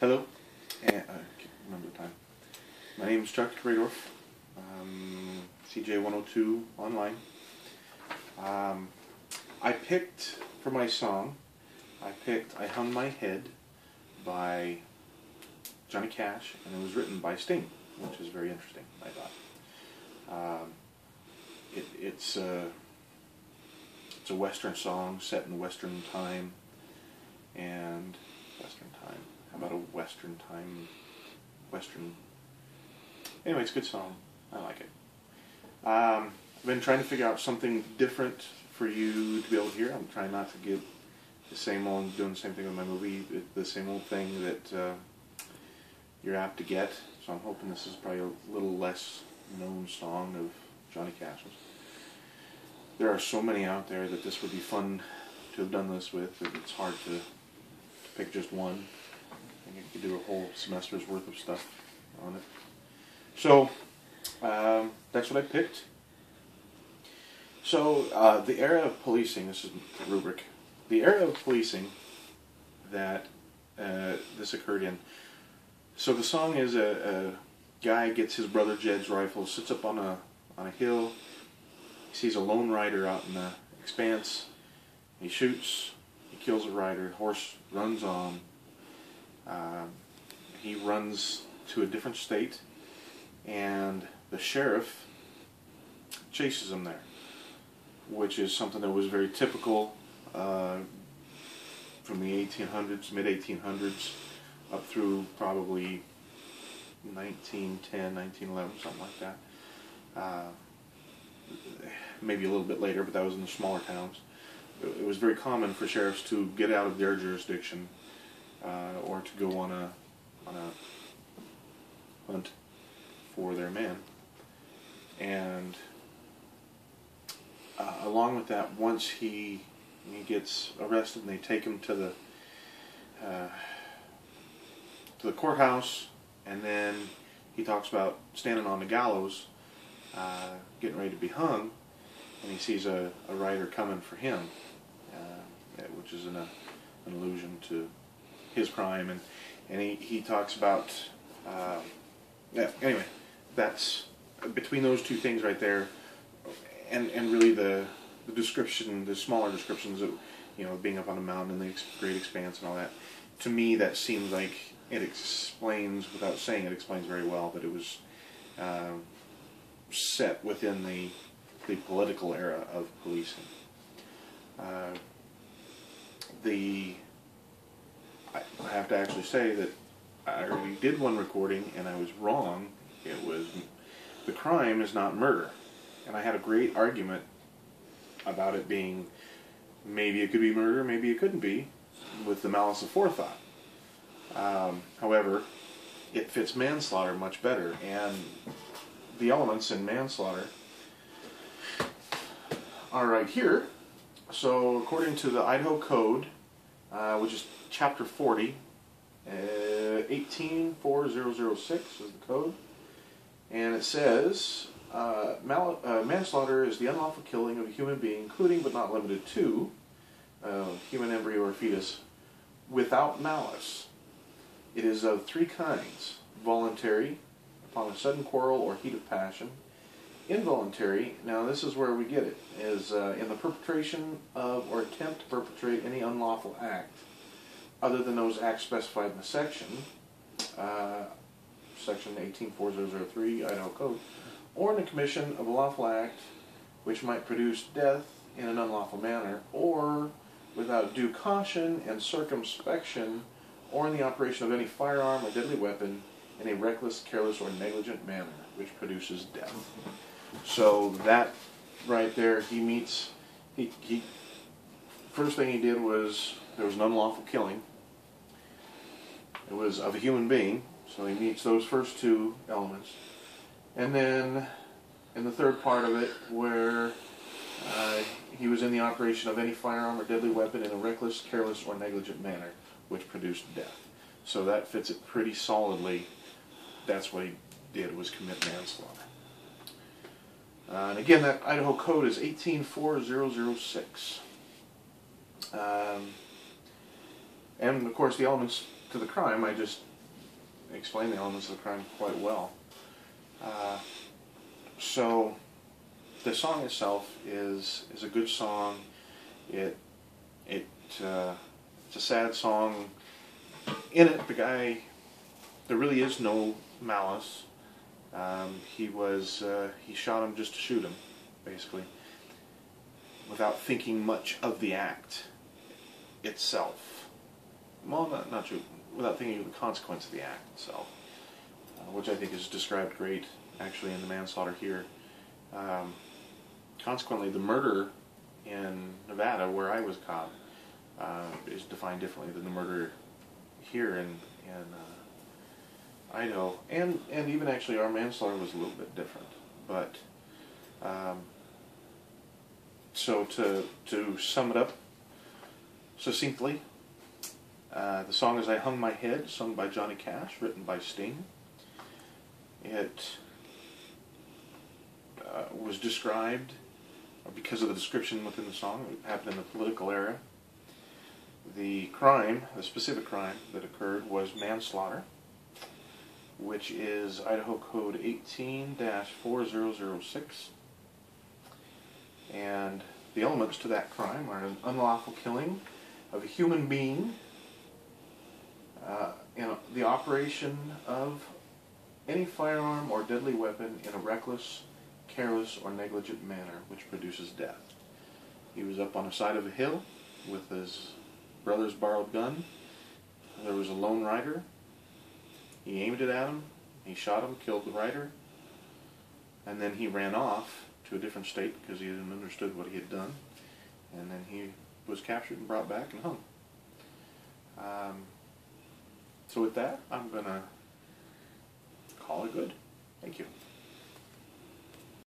Hello, and I can't remember the time. My name is Chuck Raydorf, CJ102 online. I picked for my song, I Hung My Head by Johnny Cash, and it was written by Sting, which is very interesting, I thought. It's a Western song set in Western time, and Western time. How about a Western time? Anyway, it's a good song. I like it. I've been trying to figure out something different for you to be able to hear. I'm trying not to get the same old, doing the same thing with my movie, the same old thing that you're apt to get. So I'm hoping this is probably a little less known song of Johnny Cash's. There are so many out there that this would be fun to have done this with. It's hard to pick just one. I think you could do a whole semester's worth of stuff on it. So that's what I picked. So the era of policing, this is the rubric, the era of policing that this occurred in. So the song is a guy gets his brother Jed's rifle, sits up on a hill, he sees a lone rider out in the expanse, he shoots, he kills a rider, horse runs on, he runs to a different state, and the sheriff chases him there, which is something that was very typical from the 1800s, mid-1800s, up through probably 1910, 1911, something like that. Maybe a little bit later, but that was in the smaller towns. It was very common for sheriffs to get out of their jurisdiction or to go on a hunt for their man. And along with that, once he gets arrested and they take him to the courthouse, and then he talks about standing on the gallows, getting ready to be hung, and he sees a rider coming for him, which is an allusion to his crime, and he talks about, anyway, that's between those two things right there, and really the description, the smaller descriptions of, being up on a mountain and the great expanse and all that. To me, that seems like it explains, without saying it, explains very well that it was set within the political era of policing. I have to actually say that I already did one recording and I was wrong. It was, the crime is not murder. And I had a great argument about it being, maybe it could be murder, maybe it couldn't be, with the malice of forethought. However, it fits manslaughter much better, and the elements in manslaughter are right here. So according to the Idaho Code, which is Chapter 40, 184006 is the code, and it says, manslaughter is the unlawful killing of a human being, including but not limited to human embryo or fetus, without malice. It is of three kinds: voluntary, upon a sudden quarrel or heat of passion; involuntary, now this is where we get it, is in the perpetration of or attempt to perpetrate any unlawful act other than those acts specified in the section, section 184003 Idaho Code, or in the commission of a lawful act which might produce death in an unlawful manner, or without due caution and circumspection, or in the operation of any firearm or deadly weapon in a reckless, careless, or negligent manner which produces death. So that right there, he first thing he did was, there was an unlawful killing. It was of a human being, so he meets those first two elements. And then in the third part of it, where he was in the operation of any firearm or deadly weapon in a reckless, careless, or negligent manner which produced death. So that fits it pretty solidly. That's what he did, was commit manslaughter. And again, that Idaho Code is 184006. And of course the elements to the crime I just explain the elements of the crime quite well. So the song itself is a good song. It's a sad song. In it, the guy, there really is no malice. He shot him just to shoot him, basically, without thinking much of the act itself. Well, not true. Without thinking of the consequence of the act itself, which I think is described great, actually, in the manslaughter here. Consequently, the murder in Nevada, where I was caught, is defined differently than the murder here in Idaho, and even actually our manslaughter was a little bit different. But so to sum it up succinctly, the song is "I Hung My Head," sung by Johnny Cash, written by Sting. It was described, because of the description within the song, it happened in the political era. The crime, the specific crime that occurred, was manslaughter, which is Idaho Code 18-4006. And the elements to that crime are an unlawful killing of a human being, the operation of any firearm or deadly weapon in a reckless, careless, or negligent manner which produces death. He was up on the side of a hill with his brother's borrowed gun. There was a lone rider. He aimed it at him. He shot him, killed the rider, and then he ran off to a different state because he hadn't understood what he had done. And then he was captured and brought back and hung. So with that, I'm going to call it good. Thank you.